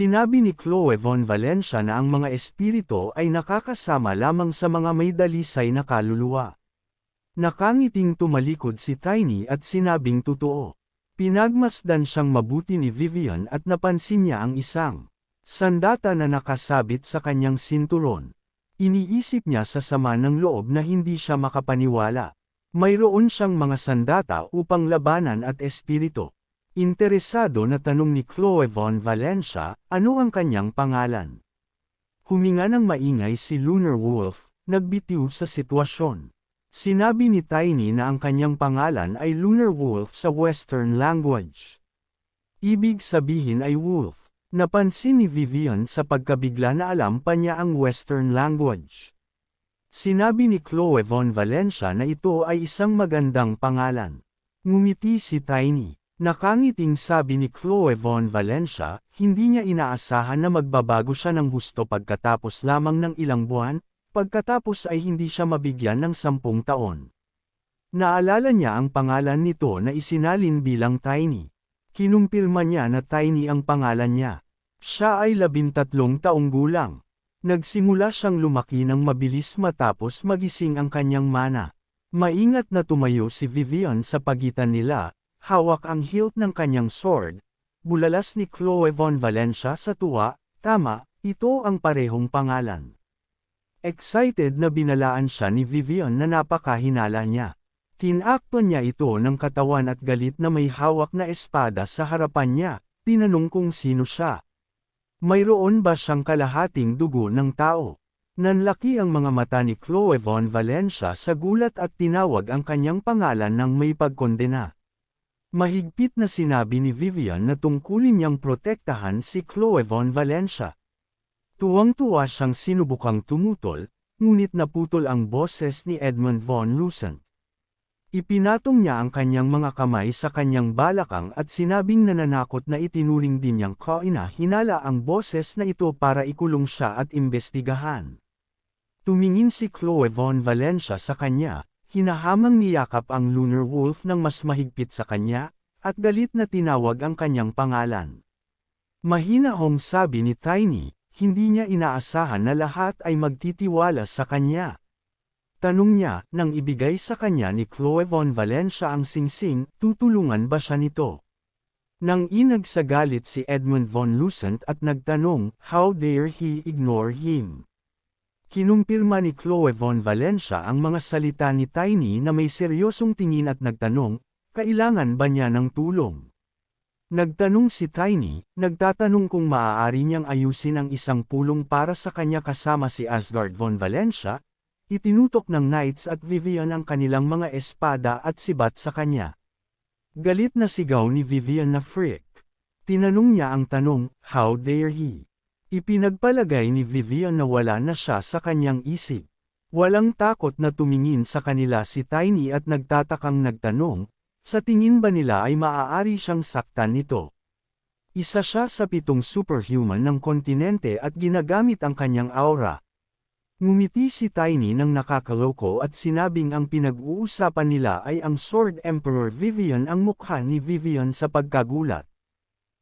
Sinabi ni Chloe Von Valencia na ang mga espiritu ay nakakasama lamang sa mga may dalisay na kaluluwa. Nakangiting tumalikod si Tiny at sinabing totoo. Pinagmasdan siyang mabuti ni Vivian at napansin niya ang isang sandata na nakasabit sa kanyang sinturon. Iniisip niya sa sama ng loob na hindi siya makapaniwala. Mayroon siyang mga sandata upang labanan at espiritu. Interesado na tanong ni Chloe Von Valencia, ano ang kanyang pangalan? Huminga ng maingay si Lunar Wolf, nagbitiw sa sitwasyon. Sinabi ni Tiny na ang kanyang pangalan ay Lunar Wolf sa Western language. Ibig sabihin ay wolf. Napansin ni Vivian sa pagkabigla na alam pa niya ang Western language. Sinabi ni Chloe Von Valencia na ito ay isang magandang pangalan. Ngumiti si Tiny. Nakangiting sabi ni Chloe Von Valencia, hindi niya inaasahan na magbabago siya ng husto pagkatapos lamang ng ilang buwan, pagkatapos ay hindi siya mabigyan ng 10 taon. Naalala niya ang pangalan nito na isinalin bilang Tiny. Kinumpirma niya na Tiny ang pangalan niya. Siya ay 13 taong gulang. Nagsimula siyang lumaki ng mabilis matapos magising ang kanyang mana. Maingat na tumayo si Vivian sa pagitan nila, hawak ang hilt ng kanyang sword. Bulalas ni Chloe Von Valencia sa tuwa, tama, ito ang parehong pangalan. Excited na binalaan siya ni Vivian na napakahinala niya. Tinakpan niya ito ng katawan at galit na may hawak na espada sa harapan niya, tinanong kung sino siya. Mayroon ba siyang kalahating dugo ng tao? Nanlaki ang mga mata ni Chloe Von Valencia sa gulat at tinawag ang kanyang pangalan ng may pagkondena. Mahigpit na sinabi ni Vivian na tungkulin niyang protektahan si Chloe Von Valencia. Tuwang-tuwa siyang sinubukang tumutol, ngunit naputol ang boses ni Edmund Von Lucent. Ipinatong niya ang kanyang mga kamay sa kanyang balakang at sinabing nananakot na itinuring din niyang hinala ang boses na ito para ikulong siya at imbestigahan. Tumingin si Chloe Von Valencia sa kanya, hinahamang niyakap ang Lunar Wolf ng mas mahigpit sa kanya, at galit na tinawag ang kanyang pangalan. Mahinahong sabi ni Tiny, hindi niya inaasahan na lahat ay magtitiwala sa kanya. Tanong niya, nang ibigay sa kanya ni Chloe Von Valencia ang singsing, tutulungan ba siya nito? Nang inagsagalit si Edmund Von Lucent at nagtanong, how dare he ignore him? Kinumpirma ni Chloe Von Valencia ang mga salita ni Tiny na may seryosong tingin at nagtanong, kailangan ba niya ng tulong? Nagtanong si Tiny, nagtatanong kung maaari niyang ayusin ang isang pulong para sa kanya kasama si Asgard Von Valencia. Itinutok ng Knights at Vivian ang kanilang mga espada at sibat sa kanya. Galit na sigaw ni Vivian na freak. Tinanong niya ang tanong, how dare he? Ipinagpalagay ni Vivian na wala na siya sa kanyang isip. Walang takot na tumingin sa kanila si Tiny at nagtatakang nagtanong, sa tingin ba nila ay maaari siyang saktan nito? Isa siya sa 7 superhuman ng kontinente at ginagamit ang kanyang aura. Ngumiti si Tiny ng nakakaloko at sinabing ang pinag-uusapan nila ay ang Sword Emperor Vivian. Ang mukha ni Vivian sa pagkagulat.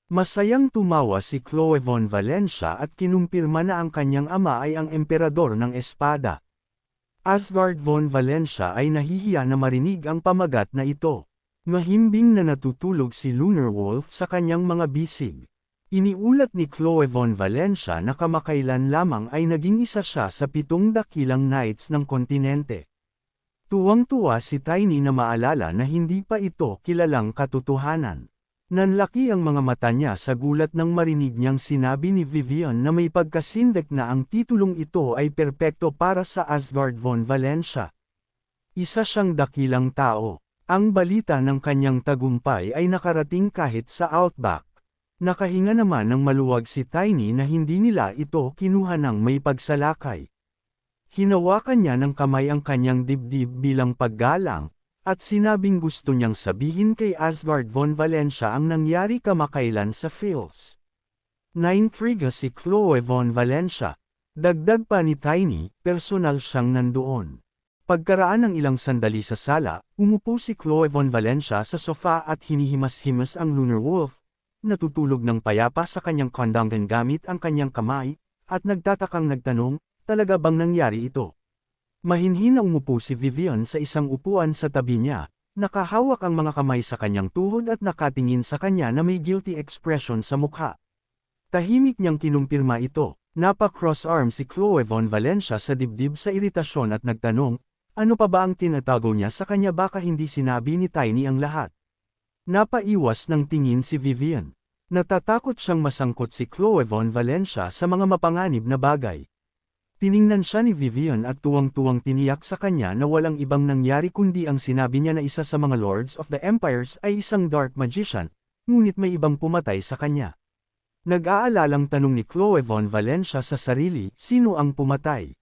Masayang tumawa si Chloe Von Valencia at kinumpirma na ang kanyang ama ay ang emperador ng espada. Asgard Von Valencia ay nahihiya na marinig ang pamagat na ito. Mahimbing na natutulog si Lunar Wolf sa kanyang mga bisig. Iniulat ni Chloe Von Valencia na kamakailan lamang ay naging isa siya sa 7 dakilang knights ng kontinente. Tuwang-tuwa si Tiny na maalala na hindi pa ito kilalang katotohanan. Nanlaki ang mga mata niya sa gulat nang marinig niyang sinabi ni Vivian na may pagkasindek na ang titulong ito ay perpekto para sa Asgard Von Valencia. Isa siyang dakilang tao. Ang balita ng kanyang tagumpay ay nakarating kahit sa Outback. Nakahinga naman ng maluwag si Tiny na hindi nila ito kinuha ng may pagsalakay. Hinawakan niya ng kamay ang kanyang dibdib bilang paggalang, at sinabing gusto niyang sabihin kay Asgard Von Valencia ang nangyari kamakailan sa Fields. Naintriga si Chloe Von Valencia. Dagdag pa ni Tiny, personal siyang nandoon. Pagkaraan ng ilang sandali sa sala, umupo si Chloe Von Valencia sa sofa at hinihimas-himas ang Lunar Wolf. natutulog ng payapa sa kanyang kondangan gamit ang kanyang kamay, at nagtatakang nagtanong, talaga bang nangyari ito? Mahinhin na umupo si Vivian sa isang upuan sa tabi niya, nakahawak ang mga kamay sa kanyang tuhod at nakatingin sa kanya na may guilty expression sa mukha. Tahimik niyang kinumpirma ito. Napa-cross-arm si Chloe Von Valencia sa dibdib sa iritasyon at nagtanong, ano pa ba ang tinatago niya sa kanya, baka hindi sinabi ni Tiny ang lahat. Napaiwas ng tingin si Vivian. Natatakot siyang masangkot si Chloe Von Valencia sa mga mapanganib na bagay. Tiningnan siya ni Vivian at tuwang-tuwang tiniyak sa kanya na walang ibang nangyari kundi ang sinabi niya na isa sa mga Lords of the Empires ay isang dark magician, ngunit may ibang pumatay sa kanya. Nag-aalalang tanong ni Chloe Von Valencia sa sarili, sino ang pumatay?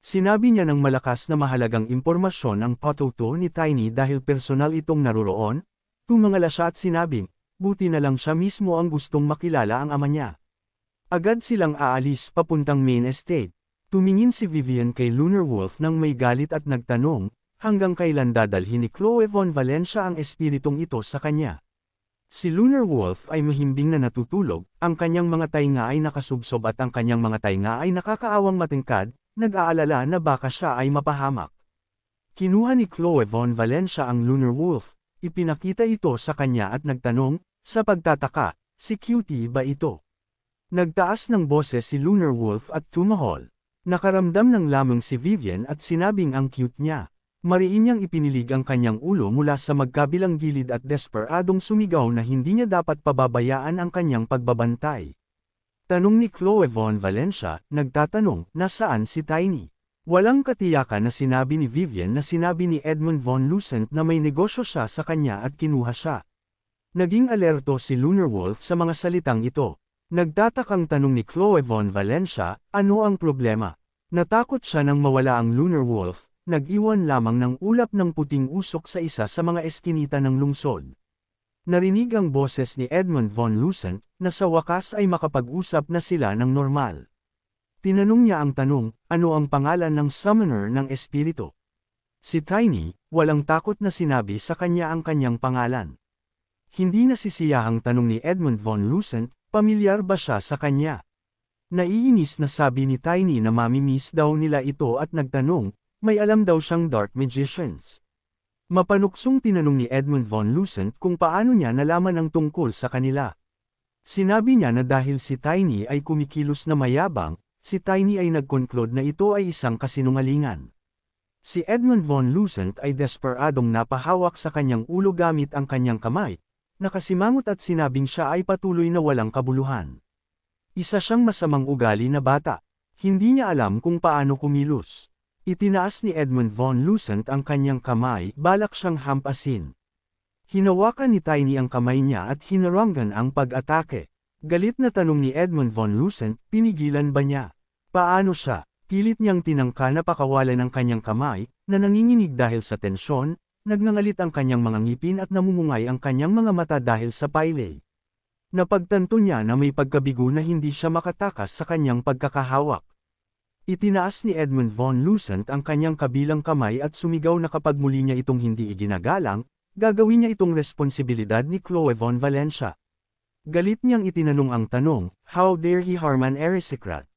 Sinabi niya ng malakas na mahalagang impormasyon ang patuto ni Tiny dahil personal itong naruroon, tumangala siya at sinabing, buti na lang siya mismo ang gustong makilala ang ama niya. Agad silang aalis papuntang main estate. Tumingin si Vivian kay Lunar Wolf nang may galit at nagtanong, hanggang kailan dadalhin ni Chloe Von Valencia ang espiritong ito sa kanya? Si Lunar Wolf ay mahimbing na natutulog, ang kanyang mga tainga ay nakasubsob at ang kanyang mga tainga ay nakakaawang matingkad, nag-aalala na baka siya ay mapahamak. Kinuha ni Chloe Von Valencia ang Lunar Wolf, ipinakita ito sa kanya at nagtanong, sa pagtataka, si Cutie ba ito? Nagtaas ng boses si Lunar Wolf at tumahol. Nakaramdam ng lamang si Vivian at sinabing ang cute niya. Mariin niyang ipinilig ang kanyang ulo mula sa magkabilang gilid at desperadong sumigaw na hindi niya dapat pababayaan ang kanyang pagbabantay. Tanong ni Chloe Von Valencia, nagtatanong, nasaan si Tiny? Walang katiyakan na sinabi ni Vivian na sinabi ni Edmund Von Lucent na may negosyo siya sa kanya at kinuha siya. Naging alerto si Lunar Wolf sa mga salitang ito. Nagtatakang tanong ni Chloe Von Valencia, ano ang problema? Natakot siya nang mawala ang Lunar Wolf. Nag-iwan lamang ng ulap ng puting usok sa isa sa mga eskinita ng lungsod. Narinig ang boses ni Edmund Von Lucent, na sa wakas ay makapag-usap na sila ng normal. Tinanong niya ang tanong, ano ang pangalan ng summoner ng espiritu? Si Tiny, walang takot na sinabi sa kanya ang kanyang pangalan. Hindi nasisiyahang tanong ni Edmund Von Lucent, pamilyar ba siya sa kanya? Naiinis na sabi ni Tiny na mamimiss daw nila ito at nagtanong, may alam daw siyang dark magicians. Mapanuksong tinanong ni Edmund Von Lucent kung paano niya nalaman ang tungkol sa kanila. Sinabi niya na dahil si Tiny ay kumikilos na mayabang, si Tiny ay nag-conclude na ito ay isang kasinungalingan. Si Edmund Von Lucent ay desperadong napahawak sa kanyang ulo gamit ang kanyang kamay, nakasimangot at sinabing siya ay patuloy na walang kabuluhan. Isa siyang masamang ugali na bata. Hindi niya alam kung paano kumilos. Itinaas ni Edmund Von Lucent ang kanyang kamay, balak siyang hampasin. Hinawakan ni Tiny ang kamay niya at hinarangan ang pag-atake. Galit na tanong ni Edmund Von Lucent, pinigilan ba niya? Paano siya? Pilit niyang tinangka na pakawalan ang kanyang kamay, na nanginginig dahil sa tensyon, nagngangalit ang kanyang mga ngipin at namumungay ang kanyang mga mata dahil sa pailay. Napagtanto niya na may pagkabigo na hindi siya makatakas sa kanyang pagkakahawak. Itinaas ni Edmund Von Lucent ang kanyang kabilang kamay at sumigaw na kapag muli niya itong hindi iginagalang, gagawin niya itong responsibilidad ni Chloe Von Valencia. Galit niyang itinanong ang tanong, how dare he harm an aristocrat?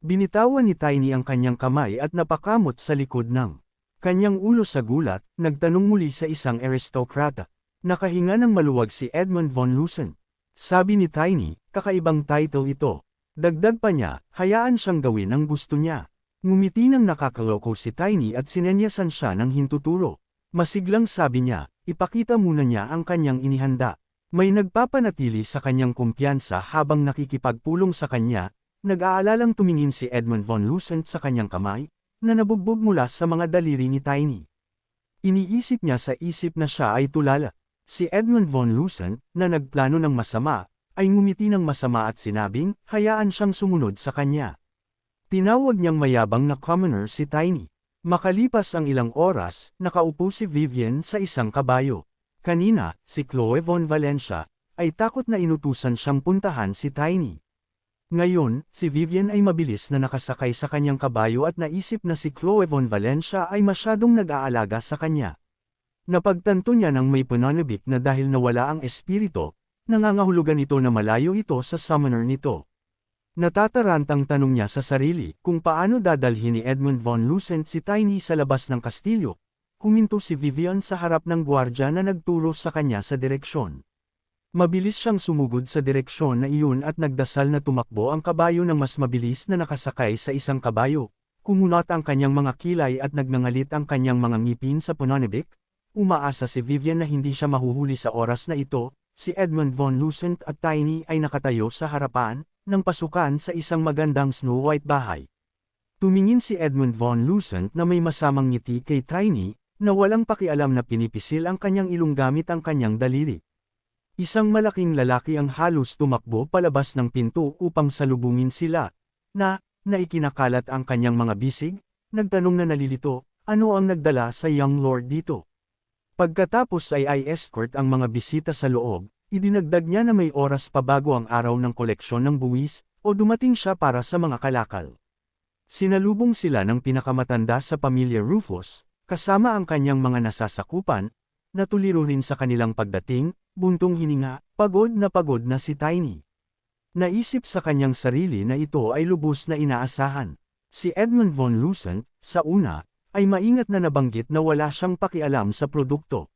Binitawan ni Tiny ang kanyang kamay at napakamot sa likod ng kanyang ulo sa gulat, nagtanong muli sa isang aristokrata. Nakahinga ng maluwag si Edmund Von Lucent. Sabi ni Tiny, kakaibang title ito. Dagdag pa niya, hayaan siyang gawin ang gusto niya. Ngumiti ng nakakaloko si Tiny at sinenyasan siya ng hintuturo. Masiglang sabi niya, ipakita muna niya ang kanyang inihanda. May nagpapanatili sa kanyang kumpiyansa habang nakikipagpulong sa kanya, nag-aalalang tumingin si Edmund Von Lucent sa kanyang kamay, na nabugbog mula sa mga daliri ni Tiny. Iniisip niya sa isip na siya ay tulala. Si Edmund Von Lucent, na nagplano ng masama, ay ngumiti ng masama at sinabing, hayaan siyang sumunod sa kanya. Tinawag niyang mayabang na commoner si Tiny. Makalipas ang ilang oras, nakaupo si Vivian sa isang kabayo. Kanina, si Chloe Von Valencia, ay takot na inutusan siyang puntahan si Tiny. Ngayon, si Vivian ay mabilis na nakasakay sa kanyang kabayo at naisip na si Chloe Von Valencia ay masyadong nag-aalaga sa kanya. Napagtanto niya nang may pananabik na dahil nawala ang espiritu, nangangahulugan ito na malayo ito sa summoner nito. Natatarantang tanong niya sa sarili kung paano dadalhin ni Edmund von Lucent si Tiny sa labas ng kastilyo. Huminto si Vivian sa harap ng gwardya na nagturo sa kanya sa direksyon. Mabilis siyang sumugod sa direksyon na iyon at nagdasal na tumakbo ang kabayo ng mas mabilis na nakasakay sa isang kabayo. Kumunat ang kanyang mga kilay at nagngangalit ang kanyang mga ngipin sa pananibik. Umaasa si Vivian na hindi siya mahuhuli sa oras na ito. Si Edmund von Lucent at Tiny ay nakatayo sa harapan ng pasukan sa isang magandang Snow White bahay. Tumingin si Edmund von Lucent na may masamang ngiti kay Tiny, na walang pakialam na pinipisil ang kanyang ilong gamit ang kanyang daliri. Isang malaking lalaki ang halos tumakbo palabas ng pinto upang salubungin sila, na ikinakalat ang kanyang mga bisig, nagtanong na nalilito, ano ang nagdala sa young lord dito? Pagkatapos ay escort ang mga bisita sa loob, idinagdag niya na may oras pa bago ang araw ng koleksyon ng buwis, o dumating siya para sa mga kalakal. Sinalubong sila ng pinakamatanda sa pamilya Rufus, kasama ang kanyang mga nasasakupan, natuliro rin sa kanilang pagdating, buntong hininga, pagod na si Tiny. Naisip sa kanyang sarili na ito ay lubos na inaasahan. Si Edmund von Lucent, sa una, ay maingat na nabanggit na wala siyang pakialam sa produkto.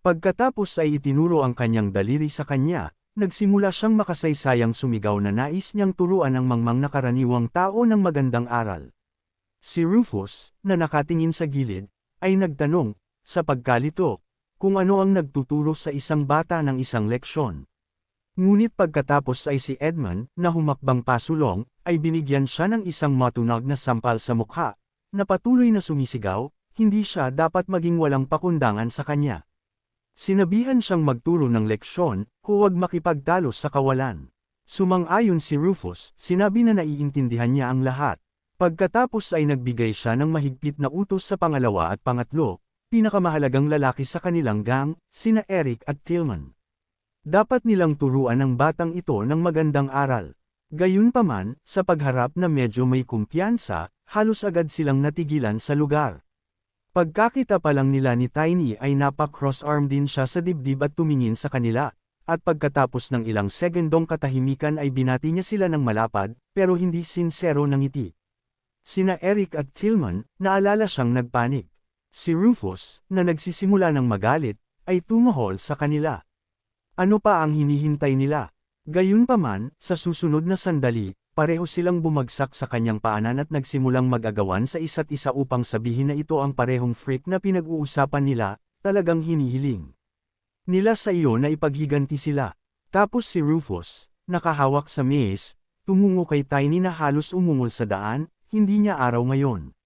Pagkatapos ay itinuro ang kanyang daliri sa kanya, nagsimula siyang makasaysayang sumigaw na nais niyang turuan ang mangmang na karaniwang tao ng magandang aral. Si Rufus, na nakatingin sa gilid, ay nagtanong, sa pagkalito, kung ano ang nagtuturo sa isang bata ng isang leksyon. Ngunit pagkatapos ay si Edmund, na humakbang pasulong, ay binigyan siya ng isang matunog na sampal sa mukha, na patuloy na sumisigaw, hindi siya dapat maging walang pakundangan sa kanya. Sinabihan siyang magturo ng leksyon, huwag makipagtalo sa kawalan. Sumang-ayon si Rufus, sinabi na naiintindihan niya ang lahat. Pagkatapos ay nagbigay siya ng mahigpit na utos sa pangalawa at pangatlo, pinakamahalagang lalaki sa kanilang gang, sina Eric at Tillman. Dapat nilang turuan ang batang ito ng magandang aral. Gayunpaman, sa pagharap na medyo may kumpiyansa, halos agad silang natigilan sa lugar. Pagkakita pa lang nila ni Tiny ay napak-cross-arm din siya sa dibdib at tumingin sa kanila, at pagkatapos ng ilang segundong katahimikan ay binati niya sila ng malapad, pero hindi sinsero ng ngiti. Sina Eric at Tillman, naalala siyang nagpanik. Si Rufus, na nagsisimula ng magalit, ay tumahol sa kanila. Ano pa ang hinihintay nila? Gayunpaman, sa susunod na sandali, pareho silang bumagsak sa kanyang paanan at nagsimulang mag-agawan sa isa't isa upang sabihin na ito ang parehong freak na pinag-uusapan nila, talagang hinihiling nila sa iyo na ipaghiganti sila. Tapos si Rufus, nakahawak sa mace, tumungo kay Tiny na halos umungol sa daan, hindi niya araw ngayon.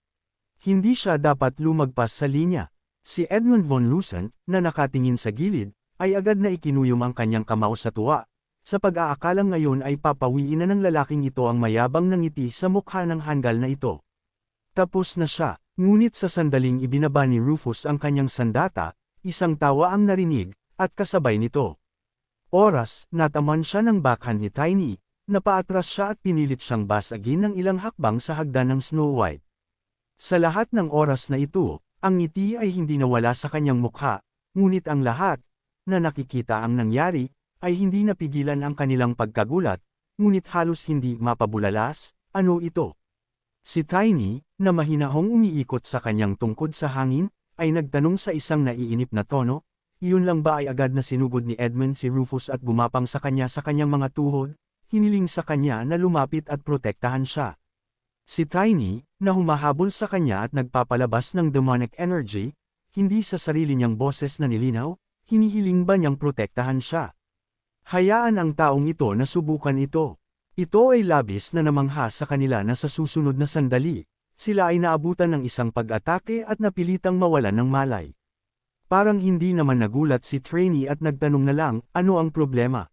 Hindi siya dapat lumagpas sa linya. Si Edmund von Lucent, na nakatingin sa gilid, ay agad na ikinuyom ang kanyang kamao sa tuwa. Sa pag-aakalang ngayon ay papawiin na ng lalaking ito ang mayabang na ngiti sa mukha ng hanggal na ito. Tapos na siya, ngunit sa sandaling ibinaba ni Rufus ang kanyang sandata, isang tawa ang narinig, at kasabay nito. Oras, nataman siya ng backhand ni Tiny, napaatras siya at pinilit siyang basagin ng ilang hakbang sa hagdan ng Snow White. Sa lahat ng oras na ito, ang ngiti ay hindi nawala sa kanyang mukha, ngunit ang lahat, na nakikita ang nangyari, ay hindi napigilan ang kanilang pagkagulat, ngunit halos hindi mapabulalas, ano ito? Si Tiny, na mahinahong umiikot sa kanyang tungkod sa hangin, ay nagtanong sa isang naiinip na tono, iyon lang ba ay agad na sinugod ni Edmund si Rufus at gumapang sa kanyang mga tuhod, hiniling sa kanya na lumapit at protektahan siya. Si Tiny, na humahabol sa kanya at nagpapalabas ng demonic energy, hindi sa sarili niyang boses na nilinaw, hinihiling ba niyang protektahan siya? Hayaan ang taong ito na subukan ito. Ito ay labis na namangha sa kanila na sa susunod na sandali, sila ay naabutan ng isang pag-atake at napilitang mawalan ng malay. Parang hindi naman nagulat si Trainee at nagtanong na lang, ano ang problema?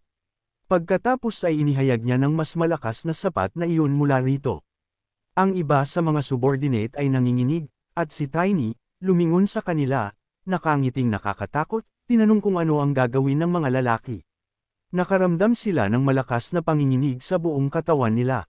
Pagkatapos ay inihayag niya ng mas malakas na sapat na iyon mula rito. Ang iba sa mga subordinate ay nanginginig, at si Tiny, lumingon sa kanila, nakangiting nakakatakot, tinanong kung ano ang gagawin ng mga lalaki. Nakaramdam sila ng malakas na panginginig sa buong katawan nila.